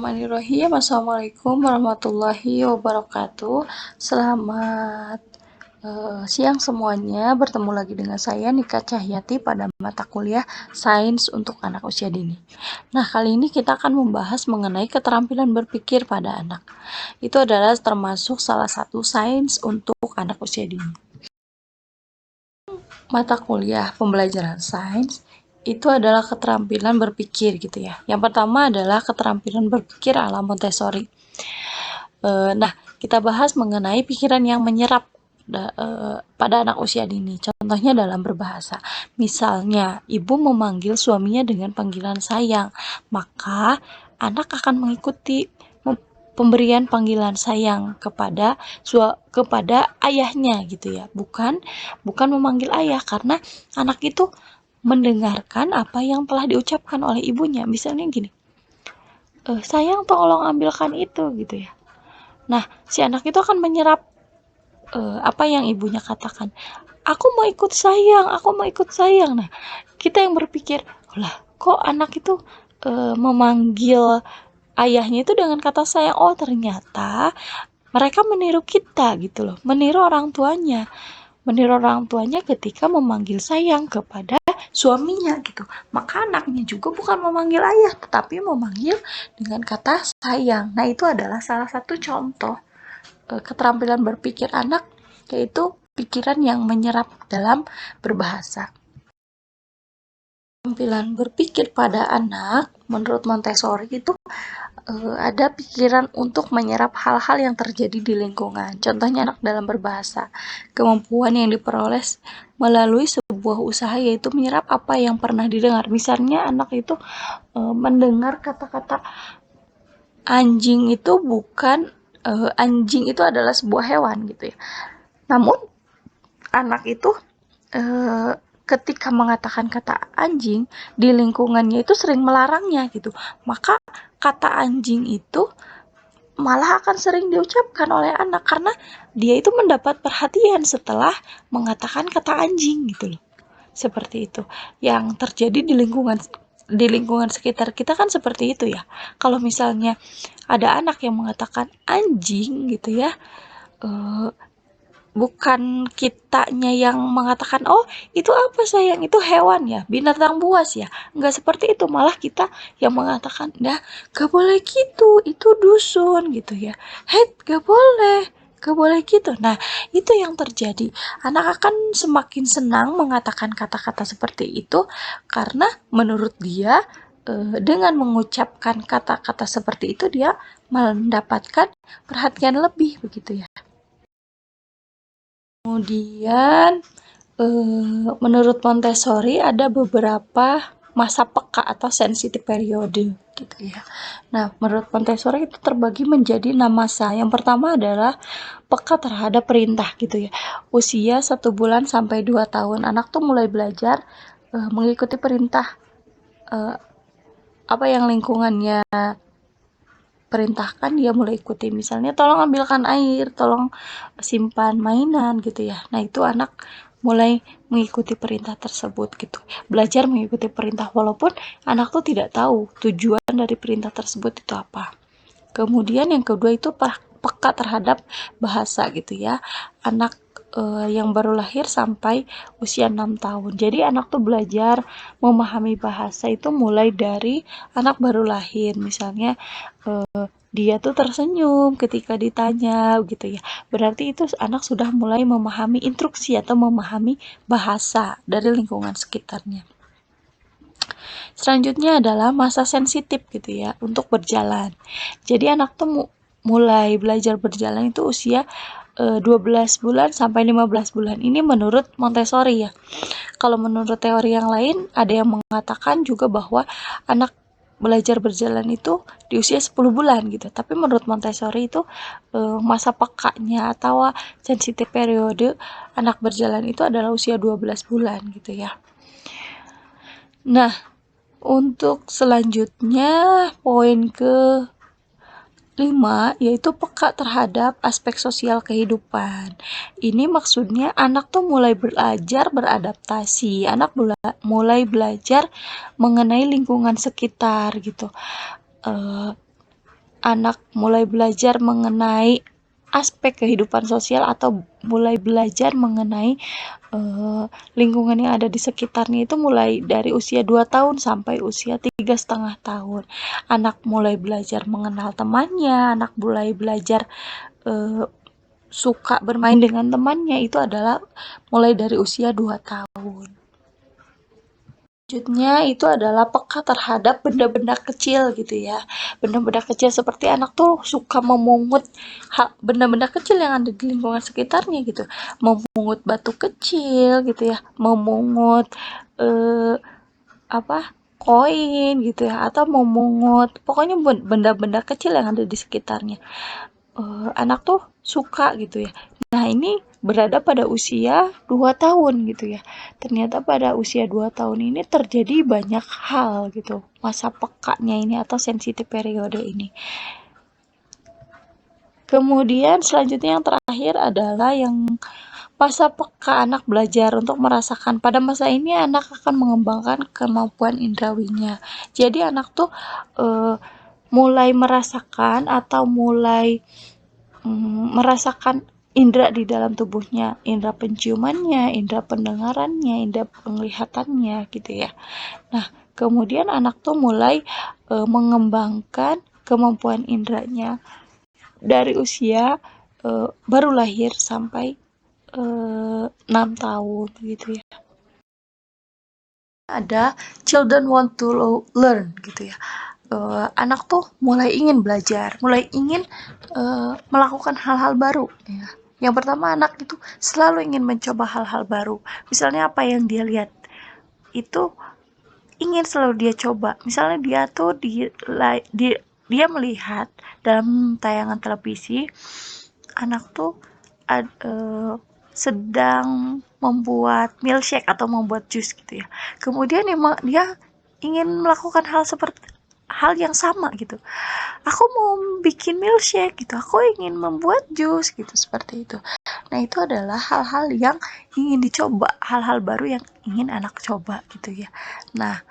Bismillahirrahmanirrahim. Assalamualaikum warahmatullahi wabarakatuh. Selamat siang semuanya. Bertemu lagi dengan saya Nika Cahyati pada mata kuliah Sains untuk Anak Usia Dini. Nah, kali ini kita akan membahas mengenai keterampilan berpikir pada anak. Itu adalah termasuk salah satu sains untuk anak usia dini. Mata kuliah pembelajaran sains itu adalah keterampilan berpikir gitu ya. Yang pertama adalah keterampilan berpikir ala Montessori. Nah, kita bahas mengenai pikiran yang menyerap pada anak usia dini. Contohnya dalam berbahasa. Misalnya, ibu memanggil suaminya dengan panggilan sayang, maka anak akan mengikuti pemberian panggilan sayang kepada ayahnya gitu ya. Bukan memanggil ayah, karena anak itu mendengarkan apa yang telah diucapkan oleh ibunya. Misalnya gini, sayang tolong ambilkan itu gitu ya. Nah, si anak itu akan menyerap apa yang ibunya katakan. Aku mau ikut sayang, aku mau ikut sayang. Nah, kita yang berpikir, lah kok anak itu memanggil ayahnya itu dengan kata sayang. Oh, ternyata mereka meniru kita gitu loh, meniru orang tuanya ketika memanggil sayang kepada suaminya gitu. Maka anaknya juga bukan memanggil ayah, tetapi memanggil dengan kata sayang. Nah, itu adalah salah satu contoh keterampilan berpikir anak, yaitu pikiran yang menyerap dalam berbahasa. Keterampilan berpikir pada anak, menurut Montessori itu ada pikiran untuk menyerap hal-hal yang terjadi di lingkungan. Contohnya anak dalam berbahasa. Kemampuan yang diperoleh melalui sebuah usaha yaitu menyerap apa yang pernah didengar. Misalnya anak itu mendengar kata-kata anjing itu anjing itu adalah sebuah hewan gitu ya. Namun anak itu ketika mengatakan kata anjing di lingkungannya itu sering melarangnya gitu. Maka kata anjing itu malah akan sering diucapkan oleh anak karena dia itu mendapat perhatian setelah mengatakan kata anjing gitu loh. Seperti itu. Yang terjadi di lingkungan sekitar kita kan seperti itu ya. Kalau misalnya ada anak yang mengatakan anjing gitu ya, bukan kitanya yang mengatakan, oh itu apa sayang, itu hewan ya, binatang buas ya. Enggak seperti itu, malah kita yang mengatakan, dah gak boleh gitu, itu dusun gitu ya. Hei, gak boleh gitu. Nah, itu yang terjadi. Anak akan semakin senang mengatakan kata-kata seperti itu karena menurut dia dengan mengucapkan kata-kata seperti itu dia mendapatkan perhatian lebih begitu ya. Kemudian menurut Montessori ada beberapa masa peka atau sensitive periode gitu ya. Nah, menurut Montessori itu terbagi menjadi 6 masa. Yang pertama adalah peka terhadap perintah gitu ya. Usia 1 bulan sampai 2 tahun anak tuh mulai belajar mengikuti perintah apa yang lingkungannya perintahkan, dia mulai ikuti. Misalnya tolong ambilkan air, tolong simpan mainan gitu ya. Nah, itu anak mulai mengikuti perintah tersebut gitu. Belajar mengikuti perintah walaupun anak tuh tidak tahu tujuan dari perintah tersebut itu apa. Kemudian yang kedua itu peka terhadap bahasa gitu ya. Anak yang baru lahir sampai usia 6 tahun. Jadi anak tuh belajar memahami bahasa itu mulai dari anak baru lahir. Misalnya dia tuh tersenyum ketika ditanya gitu ya. Berarti itu anak sudah mulai memahami instruksi atau memahami bahasa dari lingkungan sekitarnya. Selanjutnya adalah masa sensitif gitu ya untuk berjalan. Jadi anak tuh mulai belajar berjalan itu usia 12 bulan sampai 15 bulan. Ini menurut Montessori ya. Kalau menurut teori yang lain ada yang mengatakan juga bahwa anak belajar berjalan itu di usia 10 bulan gitu. Tapi menurut Montessori itu masa pekanya atau sensitif periode anak berjalan itu adalah usia 12 bulan gitu ya. Nah, untuk selanjutnya poin ke 5 yaitu peka terhadap aspek sosial kehidupan. Ini maksudnya anak tuh mulai belajar beradaptasi, anak mulai belajar mengenai lingkungan sekitar gitu. anak mulai belajar mengenai aspek kehidupan sosial atau mulai belajar mengenai lingkungan yang ada di sekitarnya itu mulai dari usia 2 tahun sampai usia 3,5 tahun. Anak mulai belajar mengenal temannya, anak mulai belajar suka bermain dengan temannya, itu adalah mulai dari usia 2 tahun. Selanjutnya itu adalah peka terhadap benda-benda kecil gitu ya. Benda-benda kecil seperti anak tuh suka memungut benda-benda kecil yang ada di lingkungan sekitarnya gitu. Memungut batu kecil gitu ya, memungut koin gitu ya, atau memungut pokoknya benda-benda kecil yang ada di sekitarnya. Anak tuh suka gitu ya. Nah, ini berada pada usia 2 tahun gitu ya. Ternyata pada usia 2 tahun ini terjadi banyak hal gitu. Masa pekanya ini atau sensitif periode ini. Kemudian selanjutnya yang terakhir adalah yang masa peka anak belajar untuk merasakan. Pada masa ini anak akan mengembangkan kemampuan indrawinya. Jadi anak tuh mulai merasakan atau mulai merasakan indera di dalam tubuhnya, indera penciumannya, indera pendengarannya, indera penglihatannya gitu ya. Nah, kemudian anak tuh mulai mengembangkan kemampuan inderanya dari usia baru lahir sampai 6 tahun gitu ya. Ada children want to learn gitu ya. Anak tuh mulai ingin belajar, mulai ingin melakukan hal-hal baru ya. Yang pertama, anak itu selalu ingin mencoba hal-hal baru. Misalnya apa yang dia lihat itu ingin selalu dia coba. Misalnya dia tuh dia melihat dalam tayangan televisi anak tuh sedang membuat milkshake atau membuat jus gitu ya. Kemudian dia ingin melakukan hal yang sama gitu. Aku mau bikin milkshake gitu, aku ingin membuat jus gitu, seperti itu. Nah, itu adalah hal-hal yang ingin dicoba, hal-hal baru yang ingin anak coba gitu ya. Nah,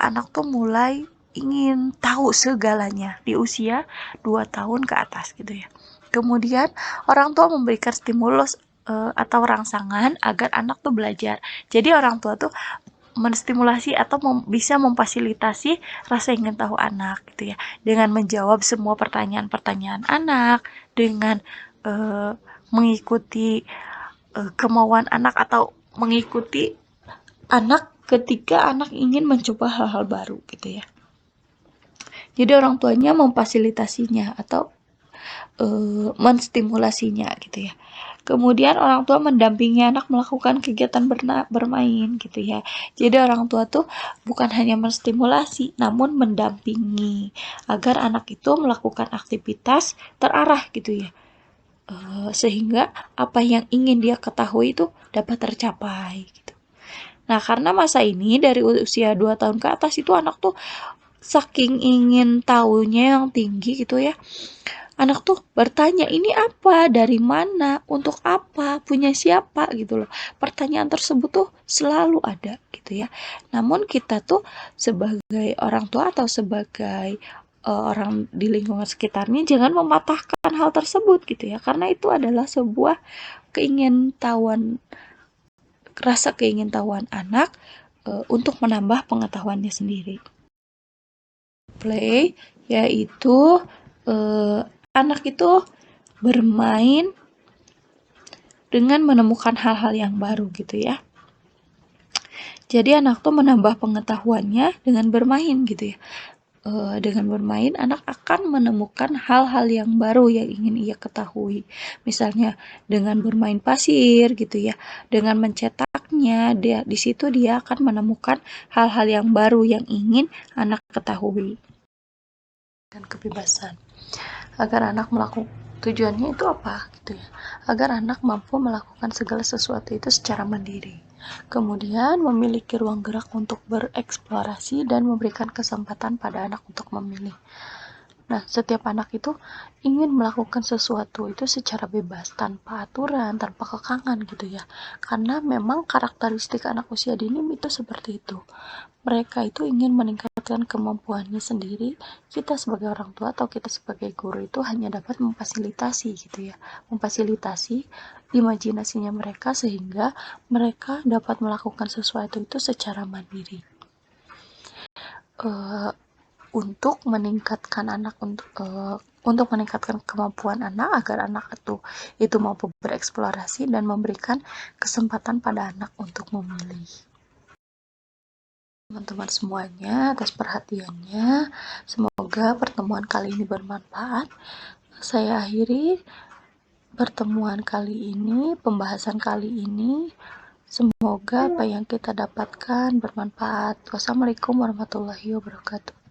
anak tuh mulai ingin tahu segalanya di usia 2 tahun ke atas gitu ya. Kemudian orang tua memberikan stimulus atau rangsangan agar anak tuh belajar. Jadi orang tua tuh menstimulasi atau bisa memfasilitasi rasa ingin tahu anak gitu ya, dengan menjawab semua pertanyaan-pertanyaan anak, dengan mengikuti kemauan anak atau mengikuti anak ketika anak ingin mencoba hal-hal baru gitu ya. Jadi orang tuanya memfasilitasinya atau menstimulasinya gitu ya. Kemudian orang tua mendampingi anak melakukan kegiatan bermain gitu ya. Jadi orang tua tuh bukan hanya menstimulasi, namun mendampingi agar anak itu melakukan aktivitas terarah gitu ya. Sehingga apa yang ingin dia ketahui itu dapat tercapai gitu. Nah, karena masa ini dari usia 2 tahun ke atas itu anak tuh saking ingin tahunya yang tinggi gitu ya. Anak tuh bertanya, ini apa, dari mana, untuk apa, punya siapa gitu loh. Pertanyaan tersebut tuh selalu ada gitu ya. Namun kita tuh sebagai orang tua atau sebagai orang di lingkungan sekitarnya jangan mematahkan hal tersebut gitu ya. Karena itu adalah sebuah rasa keingintahuan anak untuk menambah pengetahuannya sendiri. Play yaitu anak itu bermain dengan menemukan hal-hal yang baru gitu ya. Jadi anak tuh menambah pengetahuannya dengan bermain gitu ya. Dengan bermain anak akan menemukan hal-hal yang baru yang ingin ia ketahui. Misalnya dengan bermain pasir gitu ya. Dengan mencetaknya, di situ dia akan menemukan hal-hal yang baru yang ingin anak ketahui. Dan kebebasan. Agar anak tujuannya itu apa gitu ya, agar anak mampu melakukan segala sesuatu itu secara mandiri, kemudian memiliki ruang gerak untuk bereksplorasi dan memberikan kesempatan pada anak untuk memilih. Nah, setiap anak itu ingin melakukan sesuatu itu secara bebas, tanpa aturan, tanpa kekangan gitu ya. Karena memang karakteristik anak usia dini itu seperti itu. Mereka itu ingin meningkatkan kemampuannya sendiri. Kita sebagai orang tua atau kita sebagai guru itu hanya dapat memfasilitasi gitu ya. Memfasilitasi imajinasinya mereka sehingga mereka dapat melakukan sesuatu itu secara mandiri. Untuk meningkatkan anak untuk meningkatkan kemampuan anak agar anak itu mampu bereksplorasi dan memberikan kesempatan pada anak untuk memilih. Teman-teman semuanya atas perhatiannya. Semoga pertemuan kali ini bermanfaat. Saya akhiri pertemuan kali ini, pembahasan kali ini. Semoga apa yang kita dapatkan bermanfaat. Wassalamualaikum warahmatullahi wabarakatuh.